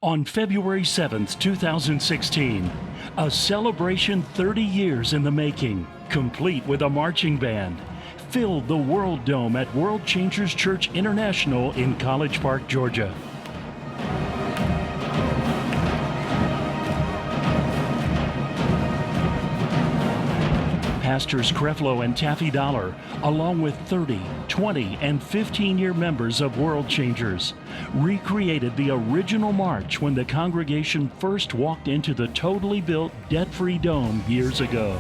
On February 7th, 2016, a celebration 30 years in the making, complete with a marching band, filled the World Dome at World Changers Church International in College Park, Georgia. Pastors Creflo and Taffy Dollar, along with 30, 20, and 15-year members of World Changers, recreated the original march when the congregation first walked into the totally built, debt-free dome years ago.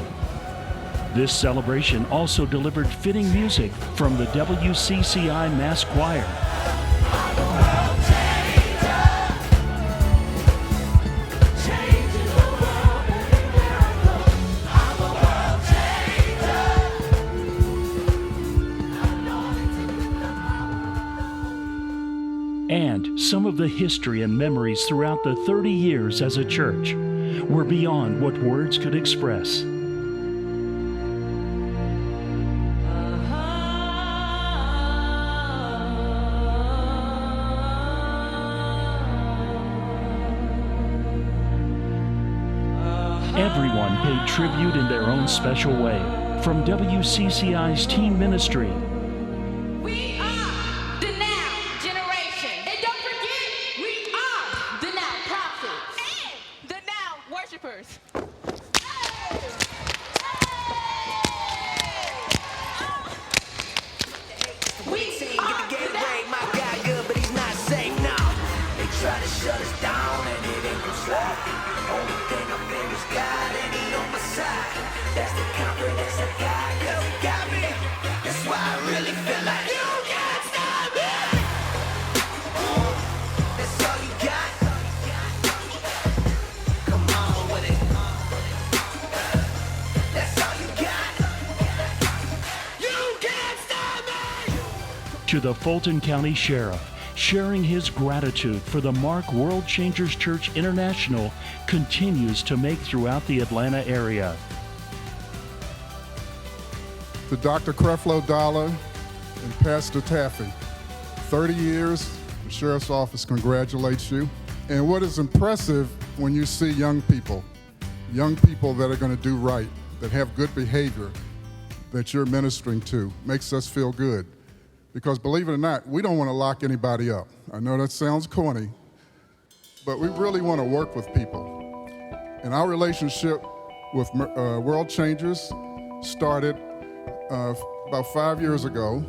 This celebration also delivered fitting music from the WCCI Mass Choir. And some of the history and memories throughout the 30 years as a church were beyond what words could express. Everyone paid tribute in their own special way, from WCCI's teen ministry, try to shut us down and it ain't gon' slide. Only thing I fear is God and he on my side. That's the confidence I got, cause he got me. That's why I really feel like you can't stop me. That's all you got. Come on with it. That's all you got. You can't stop me. To the Fulton County Sheriff, sharing his gratitude for the mark World Changers Church International continues to make throughout the Atlanta area. To Dr. Creflo Dollar and Pastor Taffy, 30 years, the Sheriff's Office congratulates you. And what is impressive when you see young people that are going to do right, that have good behavior, that you're ministering to, makes us feel good. Because believe it or not, we don't want to lock anybody up. I know that sounds corny, but we really want to work with people. And our relationship with World Changers started about 5 years ago.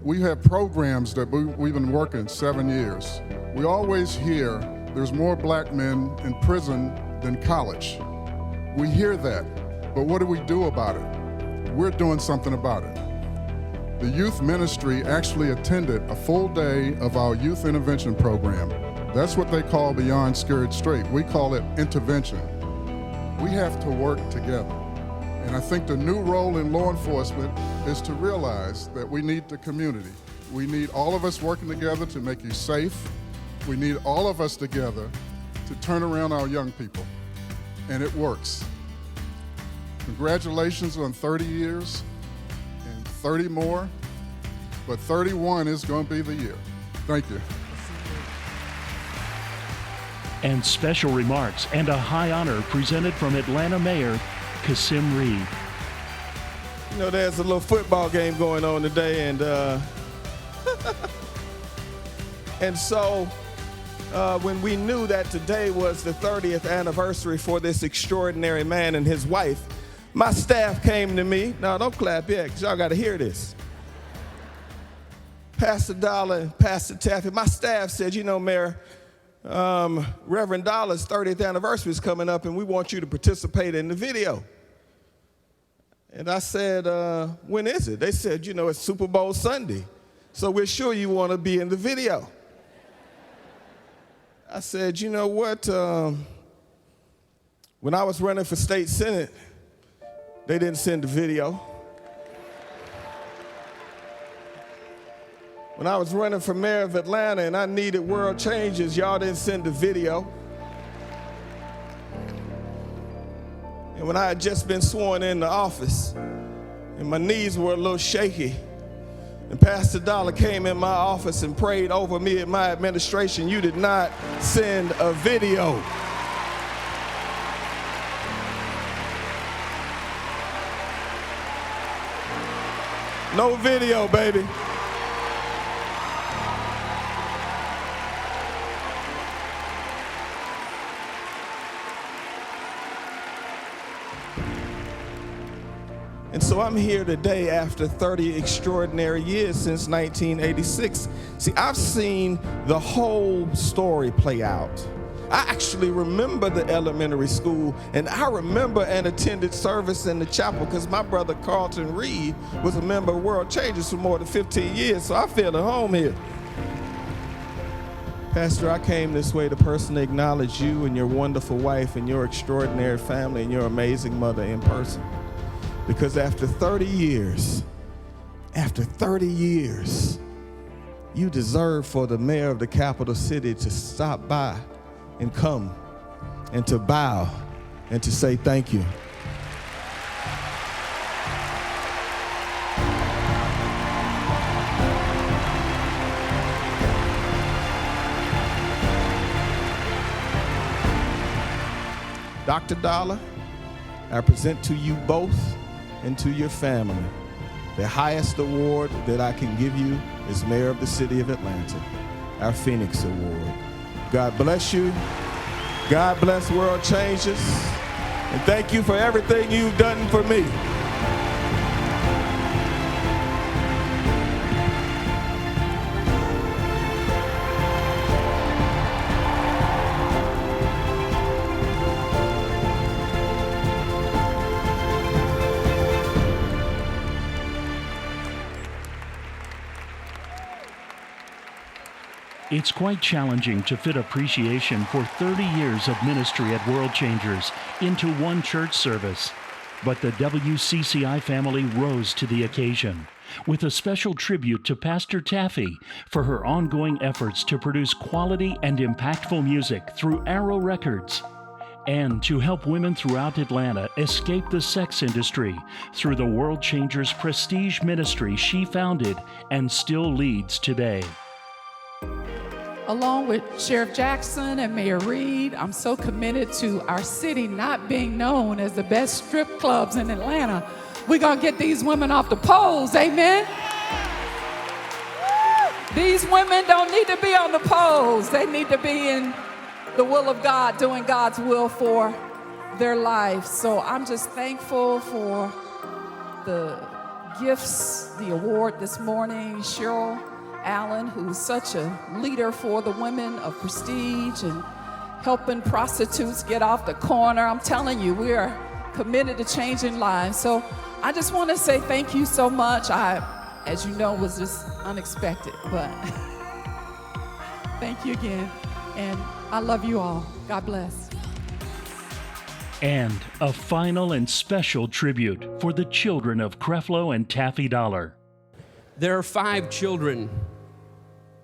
We have programs that we've been working 7 years. We always hear there's more black men in prison than college. We hear that, but what do we do about it? We're doing something about it. The youth ministry actually attended a full day of our youth intervention program. That's what they call Beyond Scared Straight. We call it intervention. We have to work together. And I think the new role in law enforcement is to realize that we need the community. We need all of us working together to make you safe. We need all of us together to turn around our young people. And it works. Congratulations on 30 years. 30 more, but 31 is going to be the year. Thank you. And special remarks and a high honor presented from Atlanta Mayor Kasim Reed. You know, there's a little football game going on today, and and so when we knew that today was the 30th anniversary for this extraordinary man and his wife, my staff came to me. Now, don't clap yet, because y'all got to hear this. Pastor Dollar and Pastor Taffy, my staff said, you know, Mayor, Reverend Dollar's 30th anniversary is coming up, and we want you to participate in the video. And I said, when is it? They said, you know, it's Super Bowl Sunday, so we're sure you want to be in the video. I said, you know what? When I was running for state senate, they didn't send the video. When I was running for mayor of Atlanta and I needed World Changers, y'all didn't send the video. And when I had just been sworn into office and my knees were a little shaky and Pastor Dollar came in my office and prayed over me and my administration, you did not send a video. No video, baby. And so I'm here today after 30 extraordinary years since 1986. See, I've seen the whole story play out. I actually remember the elementary school, and I remember an attended service in the chapel because my brother Carlton Reed was a member of World Changers for more than 15 years, so I feel at home here. Pastor, I came this way to personally acknowledge you and your wonderful wife and your extraordinary family and your amazing mother in person. Because after 30 years, you deserve for the mayor of the capital city to stop by and come and to bow and to say thank you. Dr. Dollar, I present to you both and to your family the highest award that I can give you is Mayor of the City of Atlanta, our Phoenix Award. God bless you. God bless World Changers. And thank you for everything you've done for me. It's quite challenging to fit appreciation for 30 years of ministry at World Changers into one church service. But the WCCI family rose to the occasion with a special tribute to Pastor Taffy for her ongoing efforts to produce quality and impactful music through Arrow Records, and to help women throughout Atlanta escape the sex industry through the World Changers prestige ministry she founded and still leads today. Along with Sheriff Jackson and Mayor Reed, I'm so committed to our city not being known as the best strip clubs in Atlanta. We're gonna get these women off the poles, amen? These women don't need to be on the poles. They need to be in the will of God, doing God's will for their life. So I'm just thankful for the gifts, the award this morning. Cheryl Allen, who's such a leader for the women of prestige and helping prostitutes get off the corner. I'm telling you, we are committed to changing lives. So I just want to say thank you so much. As you know, was just unexpected, but thank you again. And I love you all. God bless. And a final and special tribute for the children of Creflo and Taffy Dollar. There are 5 children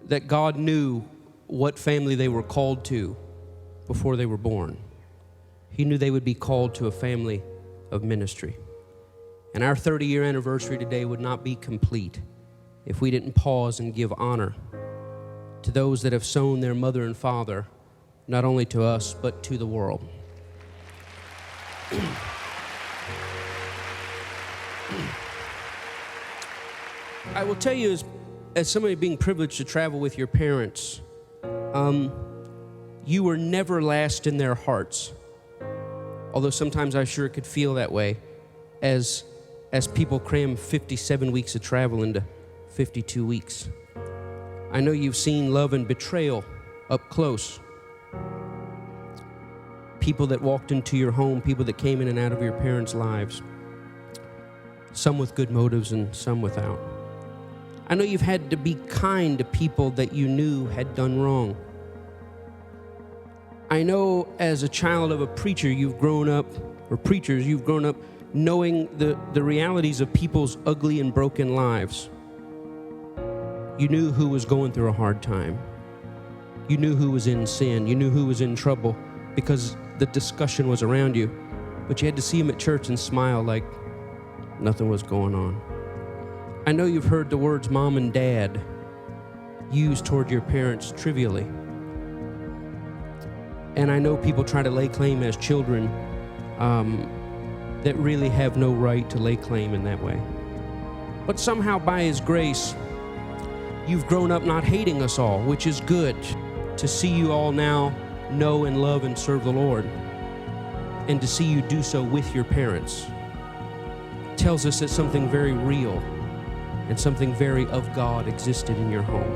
that God knew what family they were called to before they were born. He knew they would be called to a family of ministry. And our 30-year anniversary today would not be complete if we didn't pause and give honor to those that have sown their mother and father, not only to us, but to the world. I will tell you, as somebody being privileged to travel with your parents, you were never last in their hearts. Although sometimes I sure could feel that way as people cram 57 weeks of travel into 52 weeks. I know you've seen love and betrayal up close. People that walked into your home, people that came in and out of your parents' lives, some with good motives and some without. I know you've had to be kind to people that you knew had done wrong. I know as a child of a preacher, you've grown up knowing the realities of people's ugly and broken lives. You knew who was going through a hard time. You knew who was in sin. You knew who was in trouble because the discussion was around you. But you had to see him at church and smile like nothing was going on. I know you've heard the words mom and dad used toward your parents trivially. And I know people try to lay claim as children that really have no right to lay claim in that way. But somehow by His grace, you've grown up not hating us all, which is good. To see you all now know and love and serve the Lord, and to see you do so with your parents, tells us that something very real and something very of God existed in your home.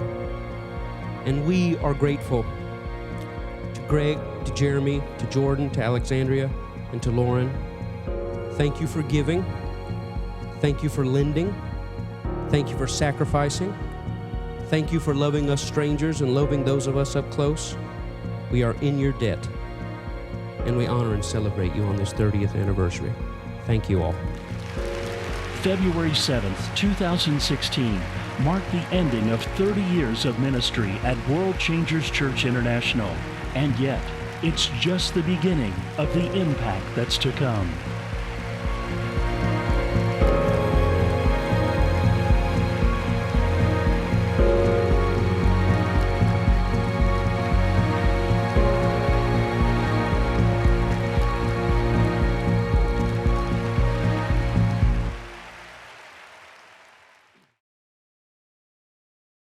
And we are grateful to Greg, to Jeremy, to Jordan, to Alexandria, and to Lauren. Thank you for giving. Thank you for lending. Thank you for sacrificing. Thank you for loving us strangers and loving those of us up close. We are in your debt, and we honor and celebrate you on this 30th anniversary. Thank you all. February 7th, 2016 marked the ending of 30 years of ministry at World Changers Church International. And yet, it's just the beginning of the impact that's to come.